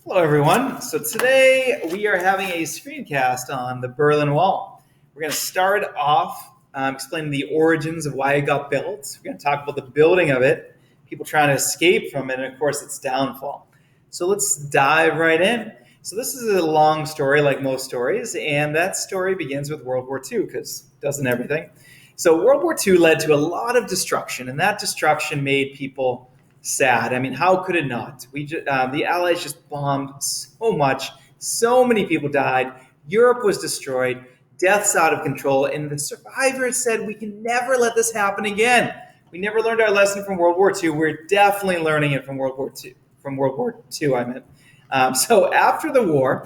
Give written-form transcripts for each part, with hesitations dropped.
Hello, everyone. So today we are having a screencast on the Berlin Wall. We're going to start off explaining the origins of why it got built. We're going to talk about the building of it, people trying to escape from it, and of course its downfall. So let's dive right in. So this is a long story, like most stories, and that story begins with World War II, because it doesn't everything. So World War II led to a lot of destruction, and that destruction made people sad. I mean, how could it not? The Allies just bombed so much. So many people died. Europe was destroyed. Deaths out of control. And the survivors said, we can never let this happen again. We never learned our lesson from World War II. We're definitely learning it from World War II. From World War II, I meant. So after the war,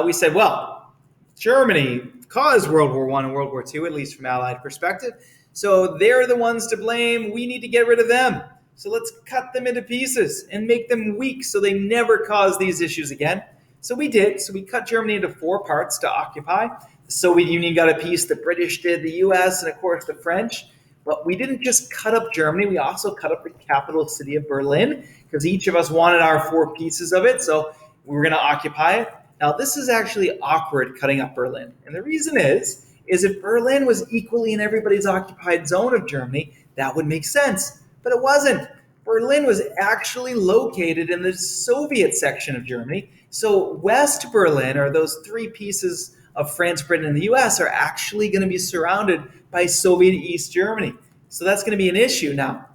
we said, well, Germany caused World War I and World War II, at least from Allied perspective. So they're the ones to blame. We need to get rid of them. So let's cut them into pieces and make them weak so they never cause these issues again. So we did. So we cut Germany into 4 parts to occupy. The Soviet Union got a piece, the British did, the US, and of course the French. But we didn't just cut up Germany, we also cut up the capital city of Berlin, because each of us wanted our 4 pieces of it. So we were going to occupy it. Now, this is actually awkward, cutting up Berlin. And the reason is if Berlin was equally in everybody's occupied zone of Germany, that would make sense. But it wasn't. Berlin was actually located in the Soviet section of Germany. So West Berlin, or those 3 pieces of France, Britain, and the US, are actually going to be surrounded by Soviet East Germany. So that's going to be an issue. Now,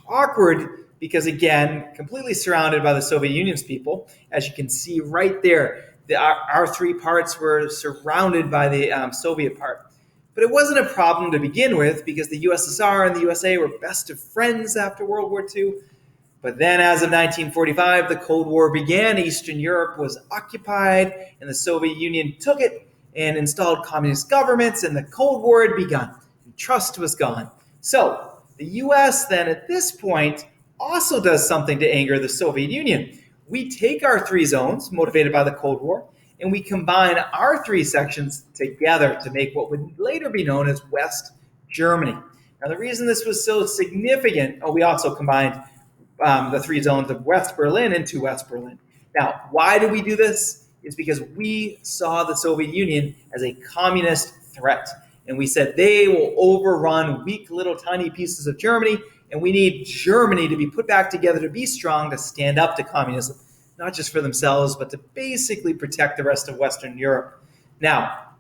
awkward because, again, completely surrounded by the Soviet Union's people. As you can see right there, our 3 parts were surrounded by the Soviet part. But it wasn't a problem to begin with because the USSR and the USA were best of friends after World War II. But then as of 1945, the Cold War began. Eastern Europe was occupied and the Soviet Union took it and installed communist governments, and the Cold War had begun. And trust was gone. So the US then at this point also does something to anger the Soviet Union. We take our 3 zones motivated by the Cold War, and we combine our 3 sections together to make what would later be known as West Germany. Now, the reason this was so significant, we also combined the 3 zones of West Berlin into West Berlin. Now, why did we do this? It's because we saw the Soviet Union as a communist threat. And we said they will overrun weak little tiny pieces of Germany, and we need Germany to be put back together to be strong, to stand up to communism. Not just for themselves, but to basically protect the rest of Western Europe. Now,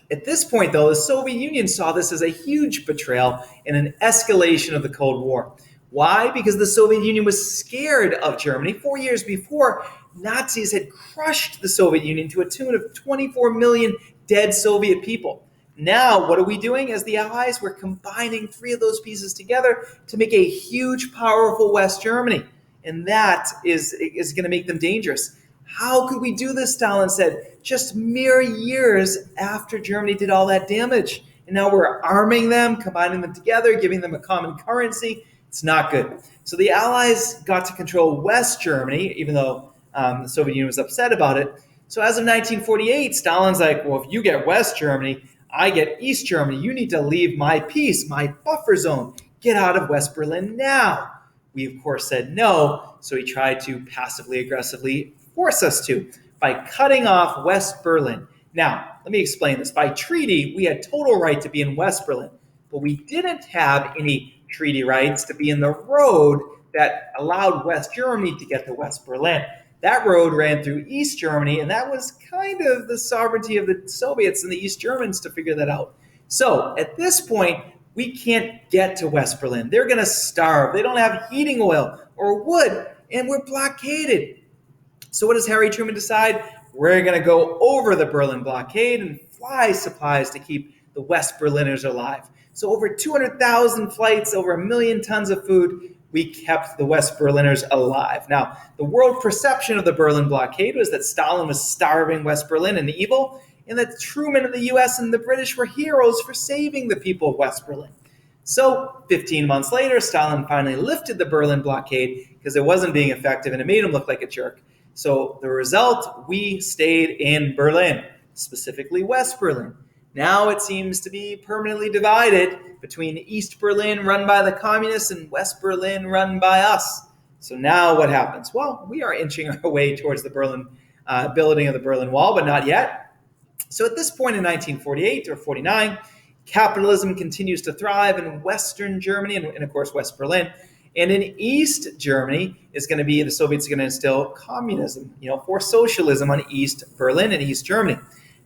at this point, though, the Soviet Union saw this as a huge betrayal and an escalation of the Cold War. Why? Because the Soviet Union was scared of Germany. 4 years before, Nazis had crushed the Soviet Union to a tune of 24 million dead Soviet people. Now, what are we doing as the Allies? We're combining 3 of those pieces together to make a huge, powerful West Germany. And that is going to make them dangerous. How could we do this, Stalin said, just mere years after Germany did all that damage? And now we're arming them, combining them together, giving them a common currency. It's not good. So the Allies got to control West Germany, even though the Soviet Union was upset about it. So as of 1948, Stalin's like, well, if you get West Germany, I get East Germany. You need to leave my piece, my buffer zone. Get out of West Berlin now. We, of course, said no, so he tried to passively aggressively force us to by cutting off West Berlin. Now, let me explain this. By treaty, we had total right to be in West Berlin, but we didn't have any treaty rights to be in the road that allowed West Germany to get to West Berlin. That road ran through East Germany, and that was kind of the sovereignty of the Soviets and the East Germans to figure that out. So, at this point, we can't get to West Berlin. They're going to starve. They don't have heating oil or wood, and we're blockaded. So what does Harry Truman decide? We're going to go over the Berlin blockade and fly supplies to keep the West Berliners alive. So over 200,000 flights, over 1 million tons of food, we kept the West Berliners alive. Now, the world perception of the Berlin blockade was that Stalin was starving West Berlin and evil, and that Truman and the US and the British were heroes for saving the people of West Berlin. So 15 months later, Stalin finally lifted the Berlin blockade because it wasn't being effective and it made him look like a jerk. So the result, we stayed in Berlin, specifically West Berlin. Now it seems to be permanently divided between East Berlin run by the communists and West Berlin run by us. So now what happens? Well, we are inching our way towards the building of the Berlin Wall, but not yet. So at this point in 1948 or 49, capitalism continues to thrive in Western Germany and of course, West Berlin. And in East Germany is going to be, the Soviets are going to instill communism, for socialism on East Berlin and East Germany.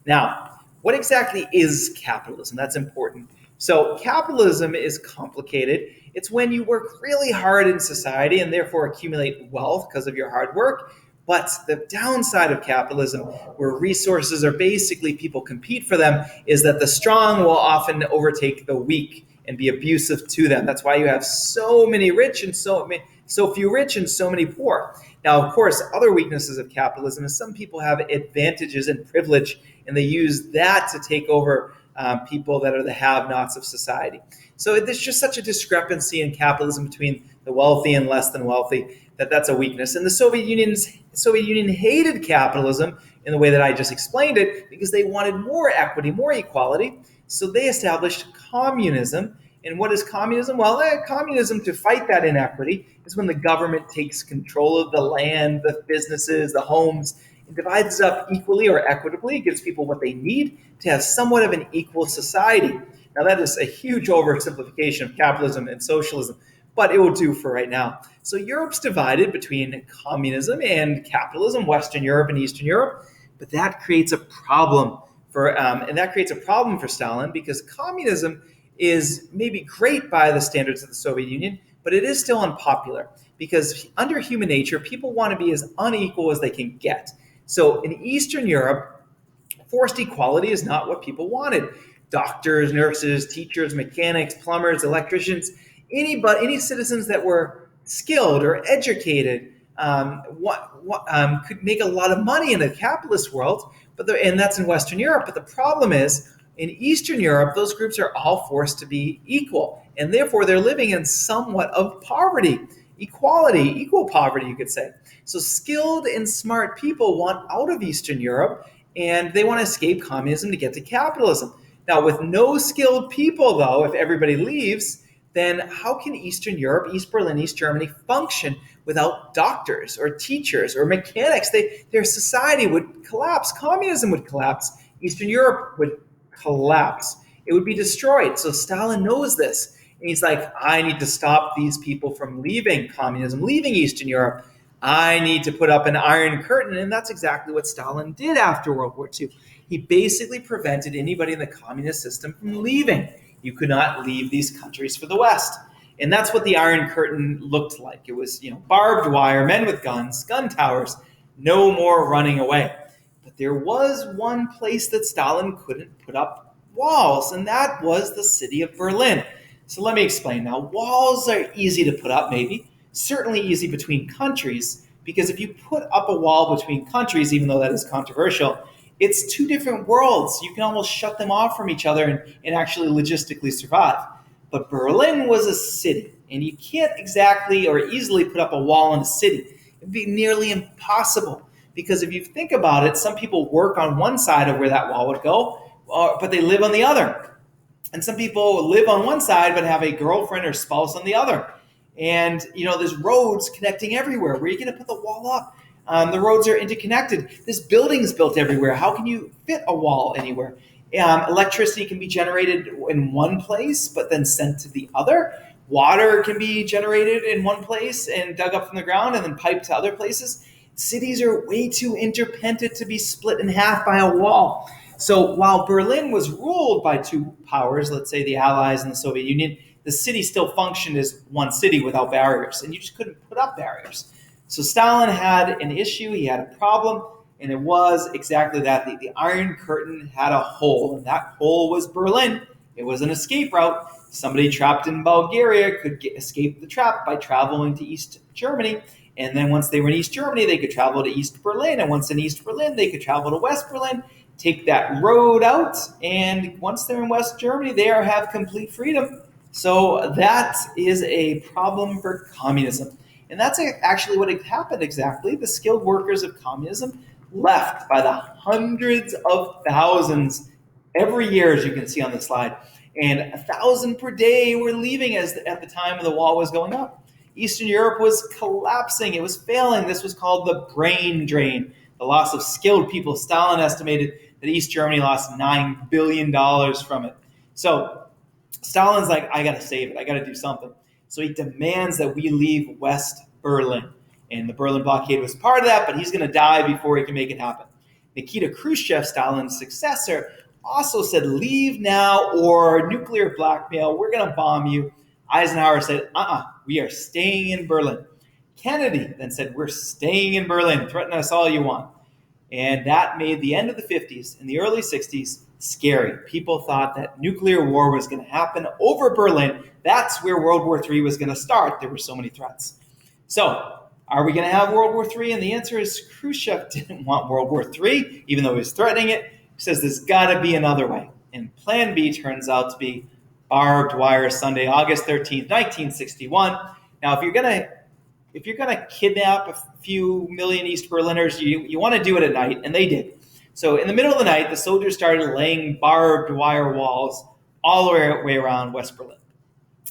Now, what exactly is capitalism? That's important. So capitalism is complicated. It's when you work really hard in society and therefore accumulate wealth because of your hard work. But the downside of capitalism, where resources are basically people compete for them, is that the strong will often overtake the weak and be abusive to them. That's why you have so many rich and so few rich and so many poor. Now, of course, other weaknesses of capitalism is some people have advantages and privilege, and they use that to take over people that are the have-nots of society. So there's just such a discrepancy in capitalism between the wealthy and less than wealthy that's a weakness. And the Soviet Union hated capitalism in the way that I just explained it because they wanted more equity, more equality. So they established communism. And what is communism? Well, communism, to fight that inequity, is when the government takes control of the land, the businesses, the homes, and divides it up equally or equitably, gives people what they need to have somewhat of an equal society. Now, that is a huge oversimplification of capitalism and socialism, but it will do for right now. So Europe's divided between communism and capitalism, Western Europe and Eastern Europe, but that creates a problem for Stalin, because communism is maybe great by the standards of the Soviet Union, but it is still unpopular because under human nature, people want to be as unequal as they can get. So in Eastern Europe, forced equality is not what people wanted. Doctors, nurses, teachers, mechanics, plumbers, electricians, any citizens that were skilled or educated could make a lot of money in a capitalist world, and that's in Western Europe. But the problem is, in Eastern Europe, those groups are all forced to be equal, and therefore they're living in somewhat of poverty, equal poverty, you could say. So skilled and smart people want out of Eastern Europe, and they want to escape communism to get to capitalism. Now, with no skilled people, though, if everybody leaves, then how can Eastern Europe, East Berlin, East Germany function without doctors or teachers or mechanics? Their society would collapse. Communism would collapse. Eastern Europe would collapse. It would be destroyed. So Stalin knows this. And he's like, I need to stop these people from leaving communism, leaving Eastern Europe. I need to put up an iron curtain. And that's exactly what Stalin did after World War II. He basically prevented anybody in the communist system from leaving. You could not leave these countries for the West. And that's what the Iron Curtain looked like. It was, barbed wire, men with guns, gun towers, no more running away. But there was one place that Stalin couldn't put up walls, and that was the city of Berlin. So let me explain. Now, walls are easy to put up, maybe, certainly easy between countries, because if you put up a wall between countries, even though that is controversial, it's two different worlds. You can almost shut them off from each other and actually logistically survive. But Berlin was a city, and you can't exactly or easily put up a wall in a city. It'd be nearly impossible, because if you think about it, some people work on one side of where that wall would go, but they live on the other. And some people live on one side but have a girlfriend or spouse on the other. And, there's roads connecting everywhere. Where are you going to put the wall up? The roads are interconnected. There's buildings built everywhere. How can you fit a wall anywhere? Electricity can be generated in one place, but then sent to the other. Water can be generated in one place and dug up from the ground and then piped to other places. Cities are way too interdependent to be split in half by a wall. So while Berlin was ruled by two powers, let's say the Allies and the Soviet Union, the city still functioned as one city without barriers, and you just couldn't put up barriers. So Stalin had an issue, he had a problem, and it was exactly that. The Iron Curtain had a hole, and that hole was Berlin. It was an escape route. Somebody trapped in Bulgaria could escape the trap by traveling to East Germany, and then once they were in East Germany, they could travel to East Berlin, and once in East Berlin, they could travel to West Berlin, take that road out, and once they're in West Germany, they have complete freedom. So that is a problem for communism. And that's actually what happened exactly. The skilled workers of communism left by the hundreds of thousands every year, as you can see on the slide. And 1,000 per day were leaving at the time the wall was going up. Eastern Europe was collapsing. It was failing. This was called the brain drain, the loss of skilled people. Stalin estimated that East Germany lost $9 billion from it. So Stalin's like, I got to save it. I got to do something. So he demands that we leave West Berlin. And the Berlin blockade was part of that, but he's going to die before he can make it happen. Nikita Khrushchev, Stalin's successor, also said, leave now or nuclear blackmail. We're going to bomb you. Eisenhower said, we are staying in Berlin. Kennedy then said, we're staying in Berlin. Threaten us all you want. And that made the end of the 50s and the early 60s scary. People thought that nuclear war was going to happen over Berlin. That's where World War III was going to start. There were so many threats. So, are we going to have World War III? And the answer is Khrushchev didn't want World War III, even though he was threatening it. He says there's got to be another way. And Plan B turns out to be barbed wire Sunday, August 13th, 1961. Now, if you're going to kidnap a few million East Berliners, you want to do it at night, and they did. So in the middle of the night, the soldiers started laying barbed wire walls all the way around West Berlin.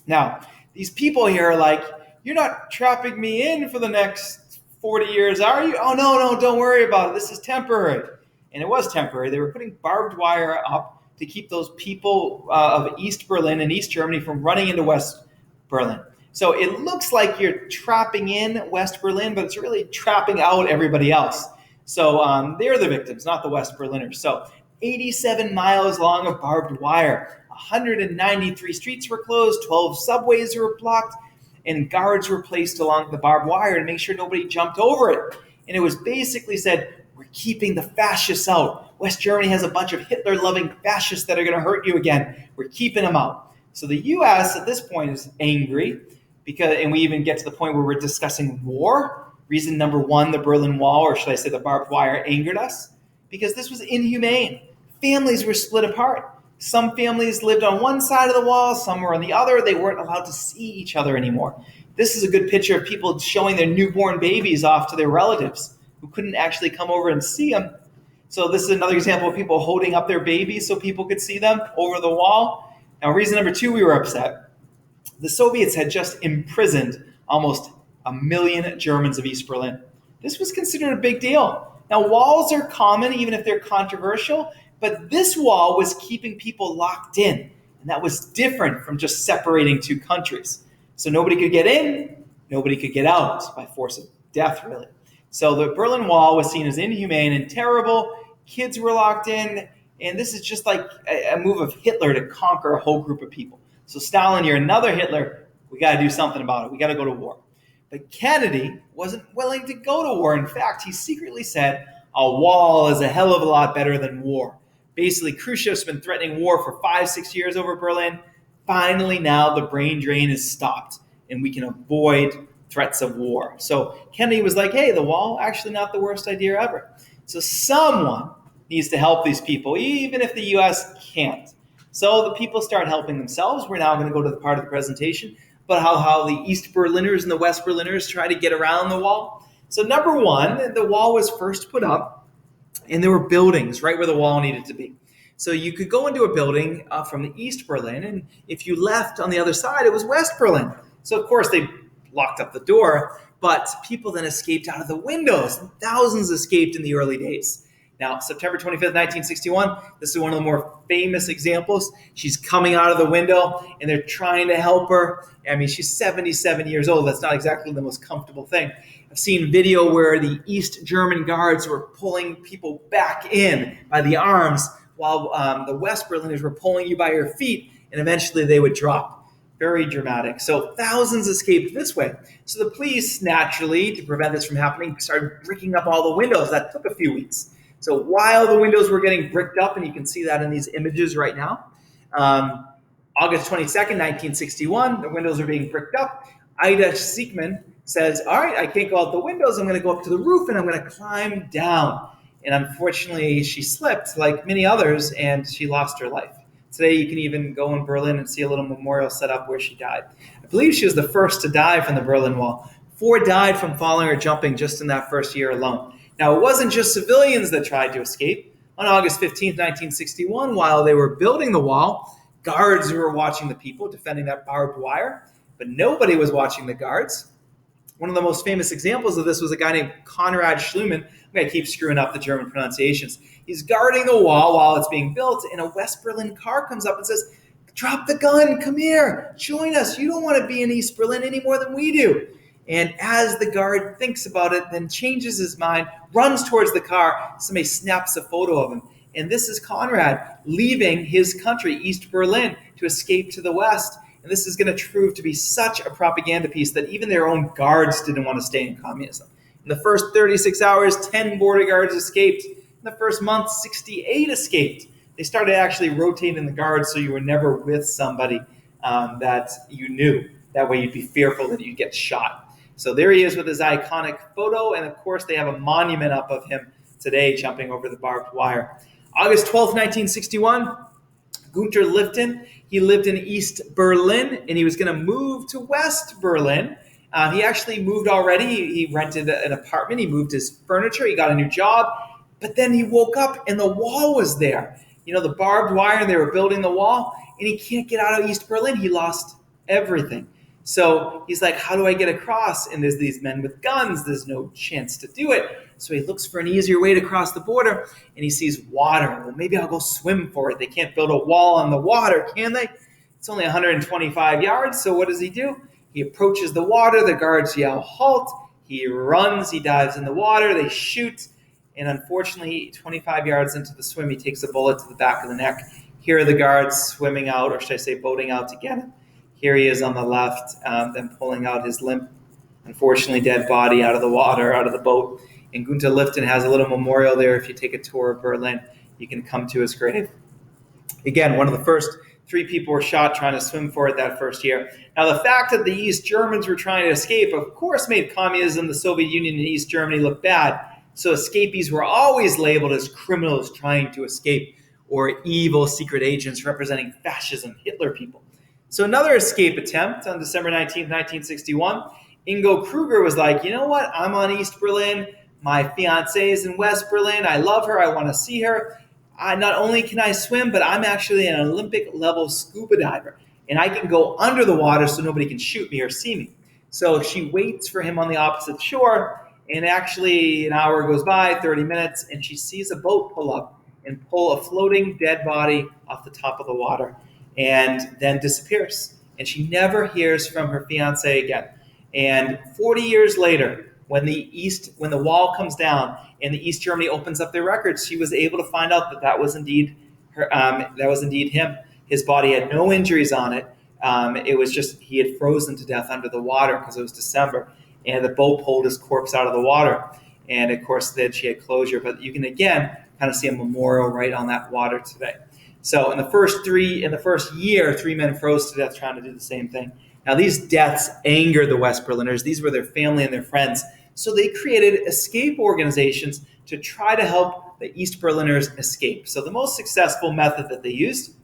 Now, these people here are like, you're not trapping me in for the next 40 years, are you? Oh, no, don't worry about it. This is temporary. And it was temporary. They were putting barbed wire up to keep those people of East Berlin and East Germany from running into West Berlin. So it looks like you're trapping in West Berlin, but it's really trapping out everybody else. So they're the victims, not the West Berliners. So 87 miles long of barbed wire, 193 streets were closed, 12 subways were blocked, and guards were placed along the barbed wire to make sure nobody jumped over it. And it was basically said, we're keeping the fascists out. West Germany has a bunch of Hitler-loving fascists that are going to hurt you again. We're keeping them out. So the U.S. at this point is angry, and we even get to the point where we're discussing war. Reason number one, the Berlin Wall, or should I say the barbed wire, angered us, because this was inhumane. Families were split apart. Some families lived on one side of the wall, some were on the other. They weren't allowed to see each other anymore. This is a good picture of people showing their newborn babies off to their relatives who couldn't actually come over and see them. So this is another example of people holding up their babies so people could see them over the wall. Now, reason number two, we were upset. The Soviets had just imprisoned almost 1 million Germans of East Berlin. This was considered a big deal. Now, walls are common, even if they're controversial, but this wall was keeping people locked in, and that was different from just separating two countries. So nobody could get in, nobody could get out by force of death, really. So the Berlin Wall was seen as inhumane and terrible. Kids were locked in, and this is just like a move of Hitler to conquer a whole group of people. So Stalin, you're another Hitler. We got to do something about it. We got to go to war. But Kennedy wasn't willing to go to war. In fact, he secretly said, a wall is a hell of a lot better than war. Basically, Khrushchev's been threatening war for 5-6 years over Berlin. Finally, now the brain drain is stopped, and we can avoid threats of war. So Kennedy was like, hey, the wall, actually not the worst idea ever. So someone needs to help these people, even if the U.S. can't. So the people start helping themselves. We're now going to go to the part of the presentation about how the East Berliners and the West Berliners try to get around the wall. So number one, the wall was first put up, and there were buildings right where the wall needed to be. So you could go into a building from the East Berlin, and if you left on the other side, it was West Berlin. So of course they locked up the door, but people then escaped out of the windows. Thousands escaped in the early days. Now, September 25th, 1961, this is one of the more famous examples. She's coming out of the window, and they're trying to help her. I mean, she's 77 years old. That's not exactly the most comfortable thing. I've seen video where the East German guards were pulling people back in by the arms while the West Berliners were pulling you by your feet, and eventually they would drop. Very dramatic. So thousands escaped this way. So the police, naturally, to prevent this from happening, started bricking up all the windows. That took a few weeks. So while the windows were getting bricked up, and you can see that in these images right now, August 22nd, 1961, the windows are being bricked up. Ida Siegman says, all right, I can't go out the windows. I'm going to go up to the roof, and I'm going to climb down. And unfortunately, she slipped like many others, and she lost her life. Today, you can even go in Berlin and see a little memorial set up where she died. I believe she was the first to die from the Berlin Wall. 4 died from falling or jumping just in that first year alone. Now, it wasn't just civilians that tried to escape. On August 15th, 1961, while they were building the wall, guards were watching the people defending that barbed wire, but nobody was watching the guards. One of the most famous examples of this was a guy named Konrad Schliemann. I'm going to keep screwing up the German pronunciations. He's guarding the wall while it's being built, and a West Berlin car comes up and says, "Drop the gun, come here, join us. You don't want to be in East Berlin any more than we do." And as the guard thinks about it, then changes his mind, runs towards the car, somebody snaps a photo of him. And this is Konrad leaving his country, East Berlin, to escape to the West. And this is going to prove to be such a propaganda piece that even their own guards didn't want to stay in communism. In the first 36 hours, 10 border guards escaped. In the first month, 68 escaped. They started actually rotating the guards so you were never with somebody that you knew. That way you'd be fearful that you'd get shot. So there he is with his iconic photo, and of course they have a monument up of him today jumping over the barbed wire. August 12th, 1961, Gunter Lifton, he lived in East Berlin, and he was going to move to West Berlin. He actually moved already. He rented an apartment. He moved his furniture. He got a new job. But then he woke up, and the wall was there. You know, the barbed wire, and they were building the wall, and he can't get out of East Berlin. He lost everything. So he's like, how do I get across? And there's these men with guns. There's no chance to do it. So he looks for an easier way to cross the border, and he sees water. Well, maybe I'll go swim for it. They can't build a wall on the water, can they? It's only 125 yards, so what does he do? He approaches the water. The guards yell, halt. He runs. He dives in the water. They shoot. And unfortunately, 25 yards into the swim, he takes a bullet to the back of the neck. Here are the guards swimming out, or should I say boating out to get him. Here he is on the left, then pulling out his limp, unfortunately dead body out of the water, out of the boat. And Gunter Lifton has a little memorial there. If you take a tour of Berlin, you can come to his grave. Again, one of the first 3 people were shot trying to swim for it that first year. Now, the fact that the East Germans were trying to escape, of course, made communism, the Soviet Union, and East Germany look bad. So escapees were always labeled as criminals trying to escape, or evil secret agents representing fascism, Hitler people. So another escape attempt on December 19th, 1961, Ingo Kruger was like, you know what? I'm on East Berlin. My fiancée is in West Berlin. I love her. I want to see her. Not only can I swim, but I'm actually an Olympic-level scuba diver, and I can go under the water so nobody can shoot me or see me. So she waits for him on the opposite shore, and actually an hour goes by, 30 minutes, and she sees a boat pull up and pull a floating dead body off the top of the water, and then disappears. And she never hears from her fiancé again. And 40 years later, when the wall comes down and the East Germany opens up their records, she was able to find out that was indeed her. That was indeed him. His body had no injuries on it. It was just he had frozen to death under the water because it was December, and the boat pulled his corpse out of the water. And of course, then she had closure. But you can again kind of see a memorial right on that water today. So in the first year, 3 men froze to death trying to do the same thing. Now, these deaths angered the West Berliners. These were their family and their friends. So they created escape organizations to try to help the East Berliners escape. So the most successful method that they used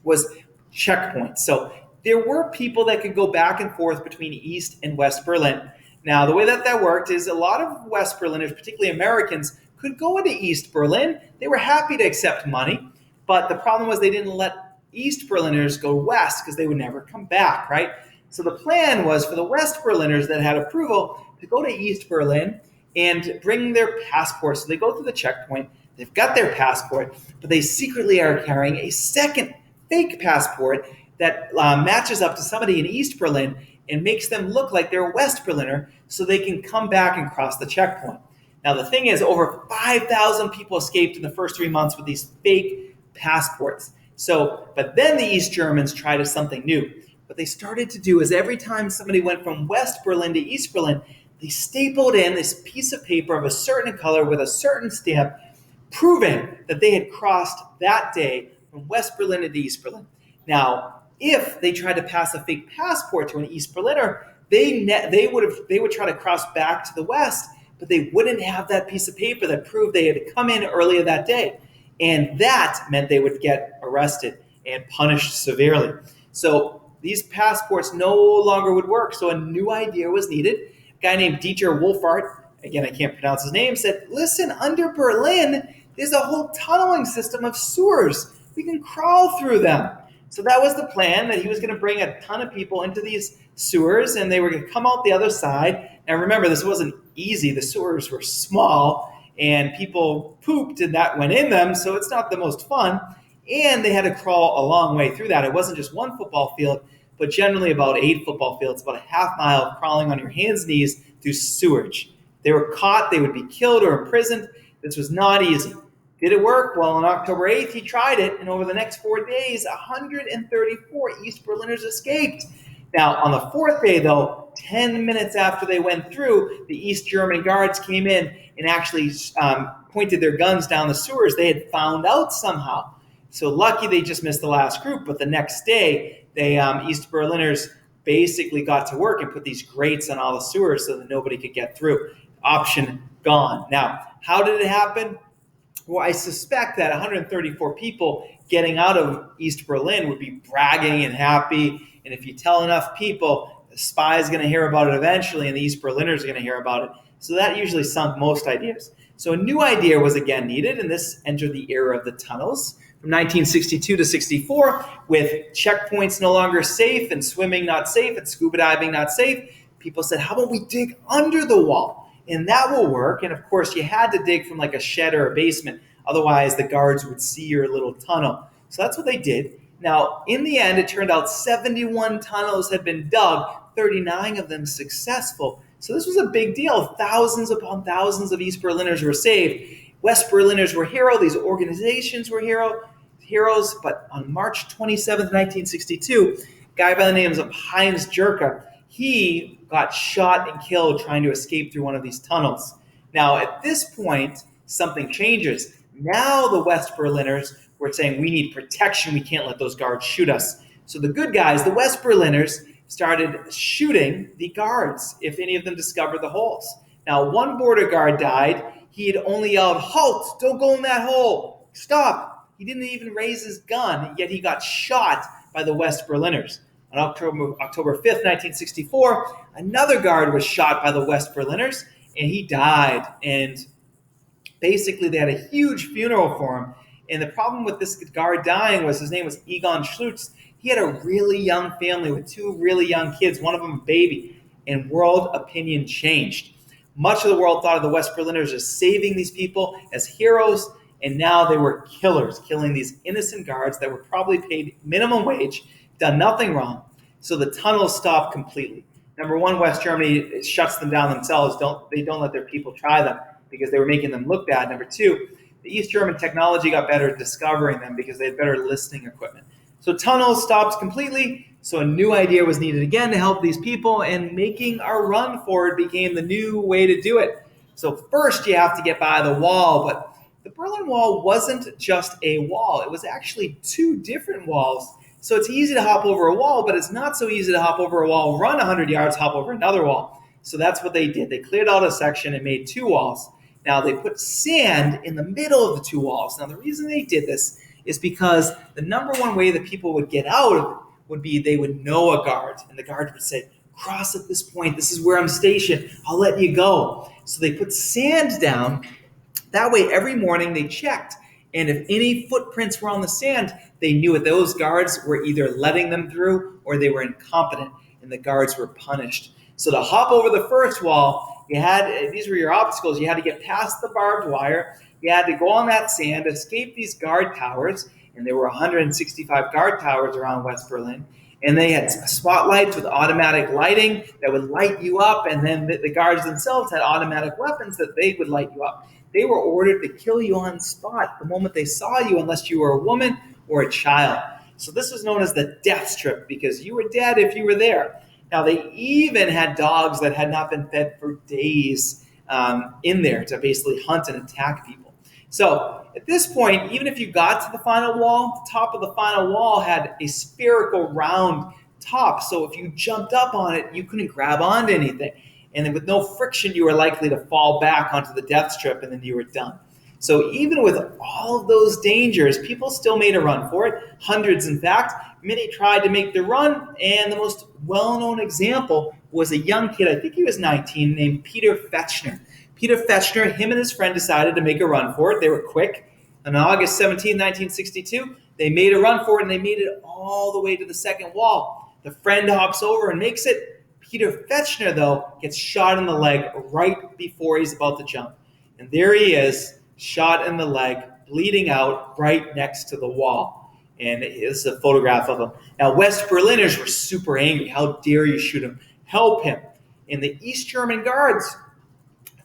was checkpoints. So there were people that could go back and forth between East and West Berlin. Now, the way that worked is a lot of West Berliners, particularly Americans, could go into East Berlin. They were happy to accept money, but the problem was they didn't let East Berliners go west because they would never come back, right? So the plan was for the West Berliners that had approval to go to East Berlin and bring their passports. So they go through the checkpoint, they've got their passport, but they secretly are carrying a second fake passport that matches up to somebody in East Berlin and makes them look like they're a West Berliner so they can come back and cross the checkpoint. Now, the thing is, over 5,000 people escaped in the first 3 months with these fake passports. But then the East Germans tried something new. What they started to do is every time somebody went from West Berlin to East Berlin, they stapled in this piece of paper of a certain color with a certain stamp, proving that they had crossed that day from West Berlin to East Berlin. Now, if they tried to pass a fake passport to an East Berliner, they would try to cross back to the West, but they wouldn't have that piece of paper that proved they had come in earlier that day. And that meant they would get arrested and punished severely. So these passports no longer would work. So a new idea was needed. A guy named Dieter Wohlfahrt, again, I can't pronounce his name, said, listen, under Berlin, there's a whole tunneling system of sewers. We can crawl through them. So that was the plan, that he was going to bring a ton of people into these sewers, and they were going to come out the other side. Now remember, this wasn't easy. The sewers were small and people pooped and that went in them, so it's not the most fun. And they had to crawl a long way through that. It wasn't just one football field, but generally about 8 football fields, about a half mile of crawling on your hands and knees through sewage. If they were caught, they would be killed or imprisoned. This was not easy. Did it work? Well, on October 8th, he tried it, and over the next 4 days, 134 East Berliners escaped. Now, on the 4th day, though, 10 minutes after they went through, the East German guards came in and actually pointed their guns down the sewers. They had found out somehow. So lucky they just missed the last group, but the next day, East Berliners basically got to work and put these grates on all the sewers so that nobody could get through. Option gone. Now, how did it happen? Well, I suspect that 134 people getting out of East Berlin would be bragging and happy. And if you tell enough people, the spy is going to hear about it eventually, and the East Berliners are going to hear about it. So that usually sunk most ideas. So a new idea was again needed, and this entered the era of the tunnels from 1962 to 64, with checkpoints no longer safe and swimming not safe and scuba diving not safe. People said, how about we dig under the wall? And that will work. And of course, you had to dig from like a shed or a basement. Otherwise, the guards would see your little tunnel. So that's what they did. Now, in the end, it turned out 71 tunnels had been dug, 39 of them successful. So this was a big deal. Thousands upon thousands of East Berliners were saved. West Berliners were heroes. These organizations were heroes. But on March 27th, 1962, a guy by the name of Heinz Jerka, he got shot and killed trying to escape through one of these tunnels. Now, at this point, something changes. Now the West Berliners were saying, we need protection. We can't let those guards shoot us. So the good guys, the West Berliners, started shooting the guards if any of them discovered the holes. Now, one border guard died. He had only yelled, halt, don't go in that hole, stop. He didn't even raise his gun, yet he got shot by the West Berliners. On October 5th, 1964, another guard was shot by the West Berliners, and he died. And basically, they had a huge funeral for him. And the problem with this guard dying was his name was Egon Schlutz. He had a really young family with 2 really young kids, one of them a baby, and world opinion changed. Much of the world thought of the West Berliners as saving these people as heroes, and now they were killers, killing these innocent guards that were probably paid minimum wage, done nothing wrong. So the tunnels stopped completely. Number one, West Germany shuts them down themselves. They don't let their people try them because they were making them look bad. Number two, the East German technology got better at discovering them because they had better listening equipment. So tunnels stopped completely. So a new idea was needed again to help these people, and making a run forward became the new way to do it. So first you have to get by the wall, but the Berlin Wall wasn't just a wall. It was actually 2 different walls. So it's easy to hop over a wall, but it's not so easy to hop over a wall, run 100 yards, hop over another wall. So that's what they did. They cleared out a section and made 2 walls. Now they put sand in the middle of the 2 walls. Now the reason they did this is because the number one way that people would get out of it would be they would know a guard, and the guard would say, cross at this point, this is where I'm stationed, I'll let you go. So they put sand down. That way every morning they checked, and if any footprints were on the sand, they knew that those guards were either letting them through or they were incompetent, and the guards were punished. So to hop over the first wall, these were your obstacles. You had to get past the barbed wire. You had to go on that sand, escape these guard towers, and there were 165 guard towers around West Berlin. And they had spotlights with automatic lighting that would light you up, and then the guards themselves had automatic weapons that they would light you up. They were ordered to kill you on spot the moment they saw you, unless you were a woman or a child. So this was known as the death strip, because you were dead if you were there. Now, they even had dogs that had not been fed for days in there to basically hunt and attack people. So at this point, even if you got to the final wall, the top of the final wall had a spherical round top. So if you jumped up on it, you couldn't grab onto anything. And then with no friction, you were likely to fall back onto the death strip, and then you were done. So even with all of those dangers, people still made a run for it. Hundreds, in fact. Many tried to make the run, and the most well-known example was a young kid, I think he was 19, named Peter Fechner. Peter Fechner, him and his friend decided to make a run for it. They were quick. On August 17, 1962, they made a run for it, and they made it all the way to the second wall. The friend hops over and makes it. Peter Fechner, though, gets shot in the leg right before he's about to jump. And there he is, shot in the leg, bleeding out right next to the wall. And this is a photograph of him. Now, West Berliners were super angry. How dare you shoot him? Help him. And the East German guards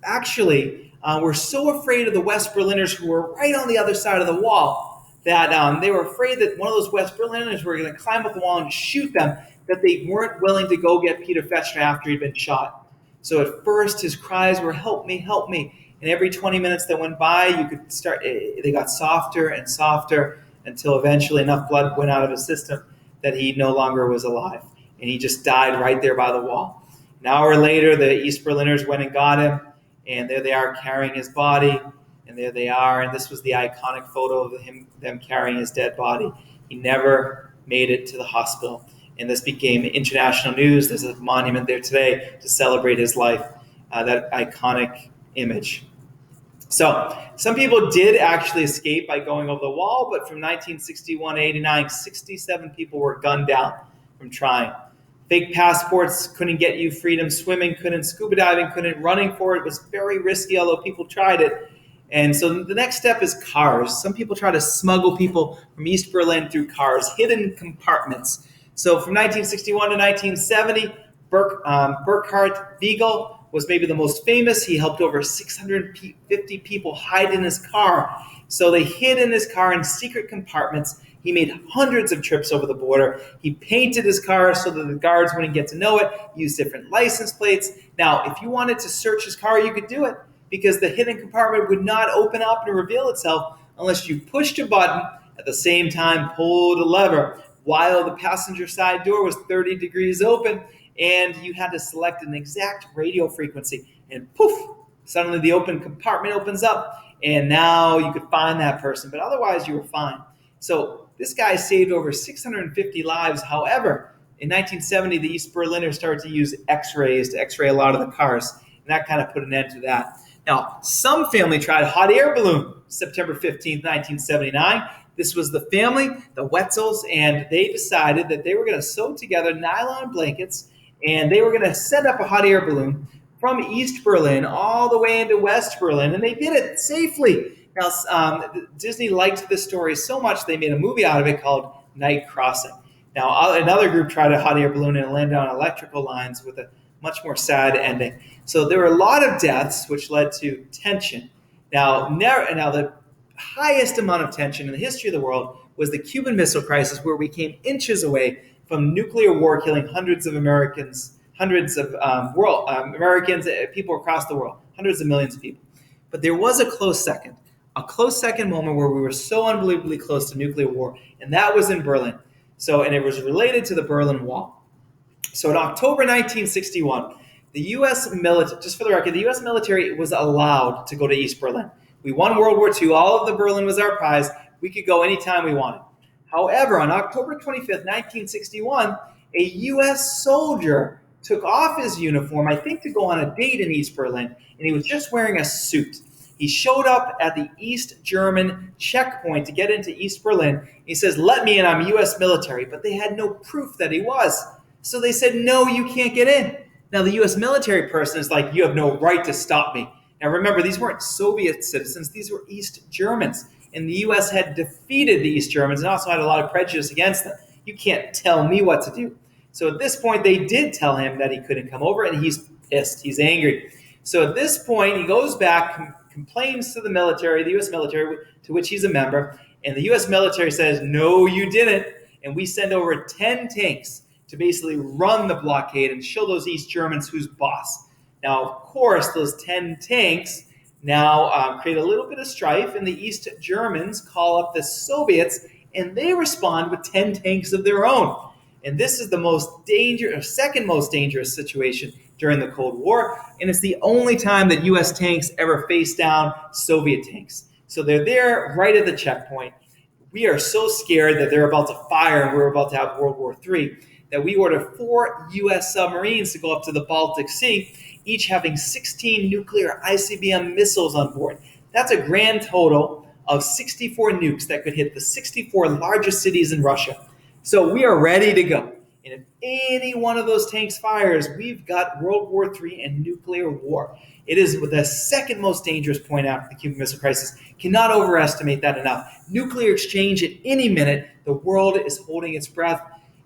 actually were so afraid of the West Berliners who were right on the other side of the wall that they were afraid that one of those West Berliners were going to climb up the wall and shoot them, that they weren't willing to go get Peter Fechner after he'd been shot. So at first his cries were, help me, help me. And every 20 minutes that went by, they got softer and softer until eventually enough blood went out of his system that he no longer was alive. And he just died right there by the wall. An hour later, the East Berliners went and got him, and there they are carrying his body, and there they are. And this was the iconic photo of them carrying his dead body. He never made it to the hospital. And this became international news. There's a monument there today to celebrate his life, that iconic image. So some people did actually escape by going over the wall, but from 1961 to 89, 67 people were gunned down from trying. Fake passports couldn't get you freedom. Swimming couldn't. Scuba diving couldn't. Running for it was very risky, although people tried it. And so the next step is cars. Some people try to smuggle people from East Berlin through cars, hidden compartments. So from 1961 to 1970, Burkhard Wiegel was maybe the most famous. He helped over 650 people hide in his car. So they hid in his car in secret compartments. He made hundreds of trips over the border. He painted his car so that the guards wouldn't get to know it, used different license plates. Now, if you wanted to search his car, you could do it because the hidden compartment would not open up and reveal itself unless you pushed a button, at the same time pulled a lever, while the passenger side door was 30 degrees open, and you had to select an exact radio frequency, and poof, suddenly the open compartment opens up, and now you could find that person, but otherwise you were fine. So this guy saved over 650 lives. However, in 1970, the East Berliners started to use X-rays to X-ray a lot of the cars, and that kind of put an end to that. Now, some family tried a hot air balloon September 15th, 1979. This was the family, the Wetzels, and they decided that they were going to sew together nylon blankets, and they were going to send up a hot air balloon from East Berlin all the way into West Berlin, and they did it safely. Now, Disney liked this story so much they made a movie out of it called Night Crossing. Now, another group tried a hot air balloon and landed on electrical lines with a much more sad ending. So there were a lot of deaths, which led to tension. Now the highest amount of tension in the history of the world was the Cuban Missile Crisis, where we came inches away from nuclear war, killing hundreds of Americans, Americans, people across the world, hundreds of millions of people. But there was a close second moment where we were so unbelievably close to nuclear war, and that was in Berlin. And it was related to the Berlin Wall. So in October 1961, the U.S. military, just for the record, the U.S. military was allowed to go to East Berlin. We won World War II. All of the Berlin was our prize. We could go anytime we wanted. However, on October 25th, 1961, a U.S. soldier took off his uniform, I think to go on a date in East Berlin, and he was just wearing a suit. He showed up at the East German checkpoint to get into East Berlin. He says, "Let me in, I'm U.S. military," but they had no proof that he was. So they said, "No, you can't get in." Now the U.S. military person is like, "You have no right to stop me." Now remember, these weren't Soviet citizens, these were East Germans. And the U.S. had defeated the East Germans and also had a lot of prejudice against them. You can't tell me what to do. So at this point, they did tell him that he couldn't come over, and he's pissed, he's angry. So at this point, he goes back, complains to the military, the U.S. military, to which he's a member, and the U.S. military says, "No, you didn't," and we send over 10 tanks to basically run the blockade and show those East Germans who's boss. Now, of course, those 10 tanks now create a little bit of strife, and the East Germans call up the Soviets, and they respond with 10 tanks of their own. And this is the second most dangerous situation during the Cold War, and it's the only time that U.S. tanks ever faced down Soviet tanks. So they're there right at the checkpoint. We are so scared that they're about to fire and we're about to have World War III that we order 4 U.S. submarines to go up to the Baltic Sea, each having 16 nuclear ICBM missiles on board. That's a grand total of 64 nukes that could hit the 64 largest cities in Russia. So we are ready to go. And if any one of those tanks fires, we've got World War III and nuclear war. It is the second most dangerous point after the Cuban Missile Crisis. Cannot overestimate that enough. Nuclear exchange at any minute. The world is holding its breath.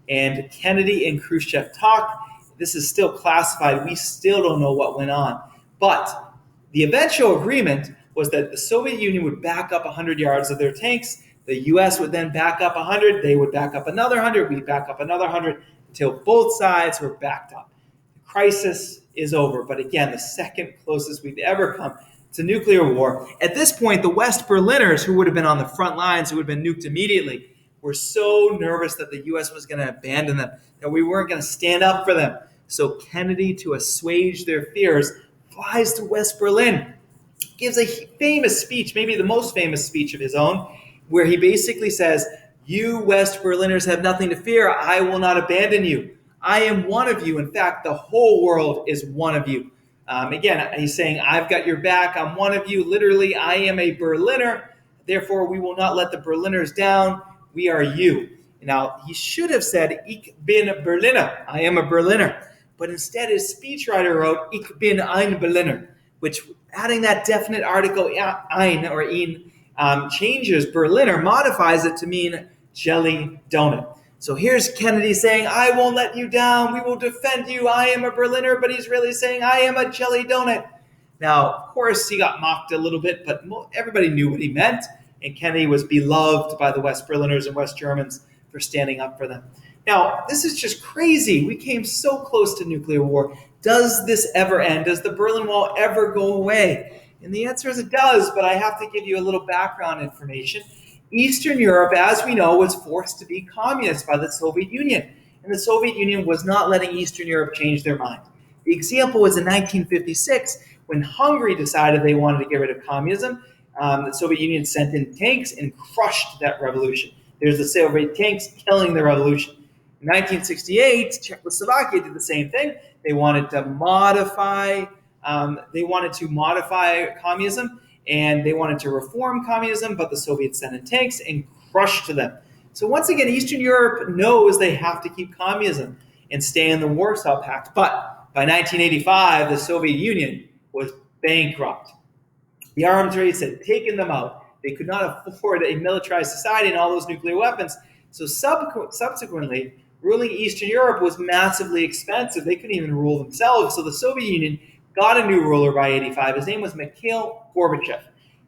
And Kennedy and Khrushchev talk. This is still classified. We still don't know what went on. But the eventual agreement was that the Soviet Union would back up 100 yards of their tanks. The U.S. would then back up 100. They would back up another 100. We'd back up another 100 until both sides were backed up. The crisis is over. But again, the second closest we've ever come to nuclear war. At this point, the West Berliners, who would have been on the front lines, who would have been nuked immediately, were so nervous that the U.S. was going to abandon them, that we weren't going to stand up for them. So Kennedy, to assuage their fears, flies to West Berlin, gives a famous speech, maybe the most famous speech of his own, where he basically says, "You West Berliners have nothing to fear. I will not abandon you. I am one of you. In fact, the whole world is one of you." Again, he's saying, I've got your back. I'm one of you. Literally, I am a Berliner. Therefore, we will not let the Berliners down. We are you. Now, he should have said, "Ich bin Berliner." I am a Berliner. But instead, his speechwriter wrote, "Ich bin ein Berliner," which, adding that definite article, ein or in, changes Berliner, modifies it to mean jelly donut. So here's Kennedy saying, "I won't let you down. We will defend you. I am a Berliner," but he's really saying, "I am a jelly donut." Now, of course, he got mocked a little bit, but everybody knew what he meant. And Kennedy was beloved by the West Berliners and West Germans for standing up for them. Now, this is just crazy. We came so close to nuclear war. Does this ever end? Does the Berlin Wall ever go away? And the answer is it does, but I have to give you a little background information. Eastern Europe, as we know, was forced to be communist by the Soviet Union. And the Soviet Union was not letting Eastern Europe change their mind. The example was in 1956, when Hungary decided they wanted to get rid of communism. The Soviet Union sent in tanks and crushed that revolution. There's the Soviet tanks killing the revolution. In 1968, Czechoslovakia did the same thing. They wanted to modify communism, and they wanted to reform communism, but the Soviets sent in tanks and crushed them. So once again, Eastern Europe knows they have to keep communism and stay in the Warsaw Pact. But by 1985, the Soviet Union was bankrupt. The arms race had taken them out. They could not afford a militarized society and all those nuclear weapons. So subsequently, ruling Eastern Europe was massively expensive. They couldn't even rule themselves. So the Soviet Union got a new ruler by 85. His name was Mikhail Gorbachev.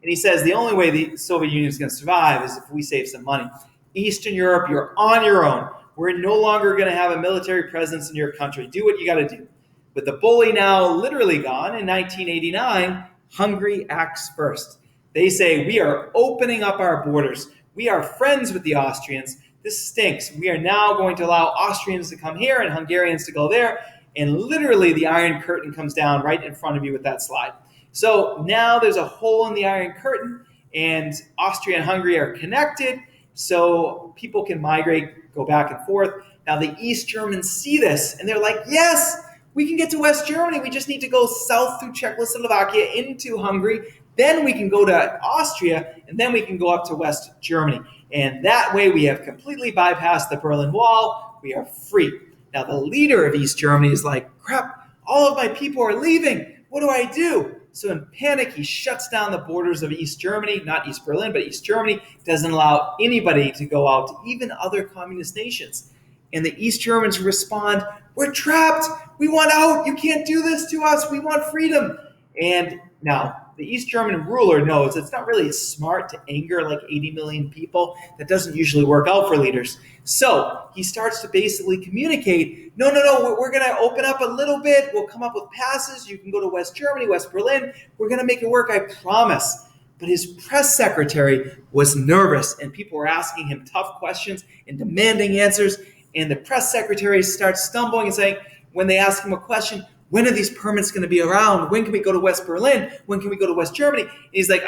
And he says the only way the Soviet Union is going to survive is if we save some money. Eastern Europe, you're on your own. We're no longer going to have a military presence in your country. Do what you got to do. With the bully now literally gone, in 1989, Hungary acts first. They say, we are opening up our borders. We are friends with the Austrians. This stinks. We are now going to allow Austrians to come here and Hungarians to go there. And literally the Iron Curtain comes down right in front of you with that slide. So now there's a hole in the Iron Curtain, and Austria and Hungary are connected, so people can migrate, go back and forth. Now the East Germans see this, and they're like, yes, we can get to West Germany. We just need to go south through Czechoslovakia into Hungary. Then we can go to Austria, and then we can go up to West Germany. And that way we have completely bypassed the Berlin Wall. We are free. Now the leader of East Germany is like, crap, all of my people are leaving. What do I do? So in panic, he shuts down the borders of East Germany, not East Berlin, but East Germany, doesn't allow anybody to go out to even other communist nations. And the East Germans respond, we're trapped. We want out. You can't do this to us. We want freedom. And now the East German ruler knows it's not really smart to anger like 80 million people. That doesn't usually work out for leaders. So he starts to basically communicate, no, we're going to open up a little bit. We'll come up with passes. You can go to West Germany, West Berlin. We're going to make it work, I promise. But his press secretary was nervous, and people were asking him tough questions and demanding answers. And the press secretary starts stumbling and saying, when they ask him a question, when are these permits going to be around? When can we go to West Berlin? When can we go to West Germany? And he's like,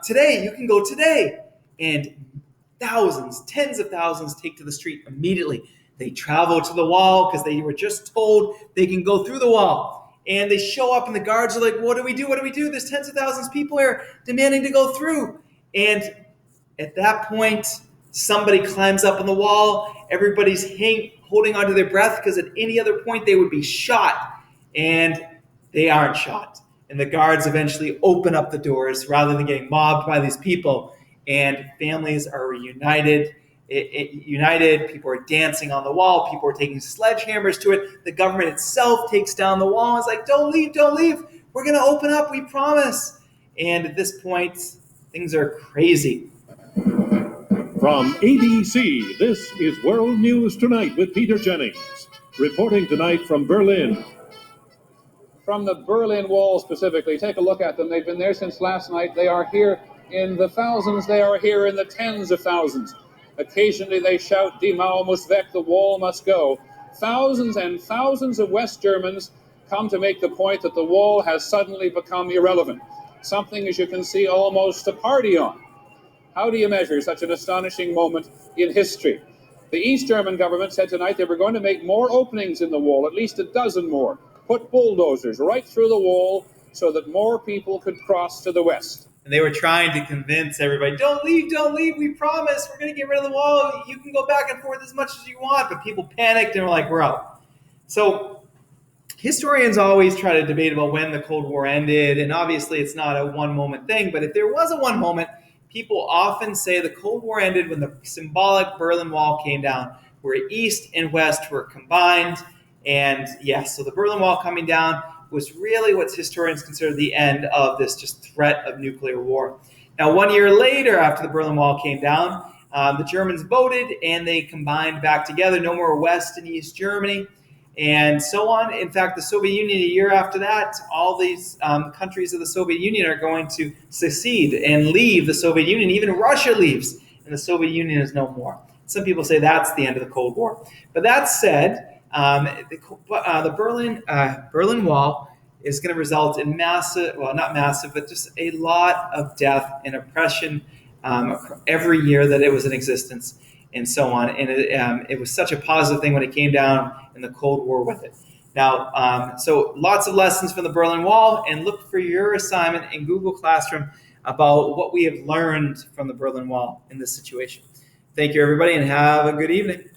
today, you can go today. And thousands, tens of thousands take to the street immediately. They travel to the wall because they were just told they can go through the wall. And they show up and the guards are like, what do we do? What do we do? There's tens of thousands of people here demanding to go through. And at that point, somebody climbs up on the wall. Everybody's holding onto their breath because at any other point they would be shot. And they aren't shot. And the guards eventually open up the doors rather than getting mobbed by these people. And families are reunited. United, people are dancing on the wall, people are taking sledgehammers to it. The government itself takes down the wall and is like, don't leave, we're going to open up, we promise. And at this point, things are crazy. From ABC, this is World News Tonight with Peter Jennings, reporting tonight from Berlin. From the Berlin Wall specifically, take a look at them. They've been there since last night. They are here in the thousands, they are here in the tens of thousands. Occasionally they shout, Die Mauer muss weg, the wall must go. Thousands and thousands of West Germans come to make the point that the wall has suddenly become irrelevant. Something, as you can see, almost to party on. How do you measure such an astonishing moment in history? The East German government said tonight they were going to make more openings in the wall, at least a dozen more. Put bulldozers right through the wall so that more people could cross to the west. And they were trying to convince everybody, don't leave, we promise, we're going to get rid of the wall, you can go back and forth as much as you want, but people panicked and were like, we're out. So historians always try to debate about when the Cold War ended, and obviously it's not a one-moment thing, but if there was a one moment, people often say the Cold War ended when the symbolic Berlin Wall came down, where East and West were combined, and yes, so the Berlin Wall coming down was really what historians consider the end of this just threat of nuclear war. Now, 1 year later, after the Berlin Wall came down, the Germans voted and they combined back together. No more West and East Germany, and so on. In fact, the Soviet Union, a year after that, all these countries of the Soviet Union are going to secede and leave the Soviet Union. Even Russia leaves, and the Soviet Union is no more. Some people say that's the end of the Cold War. But that said, the Berlin Wall is going to result in massive, well, not massive, but just a lot of death and oppression every year that it was in existence, and so on. And it was such a positive thing when it came down, and the Cold War with it. Now, so lots of lessons from the Berlin Wall, and look for your assignment in Google Classroom about what we have learned from the Berlin Wall in this situation. Thank you, everybody, and have a good evening.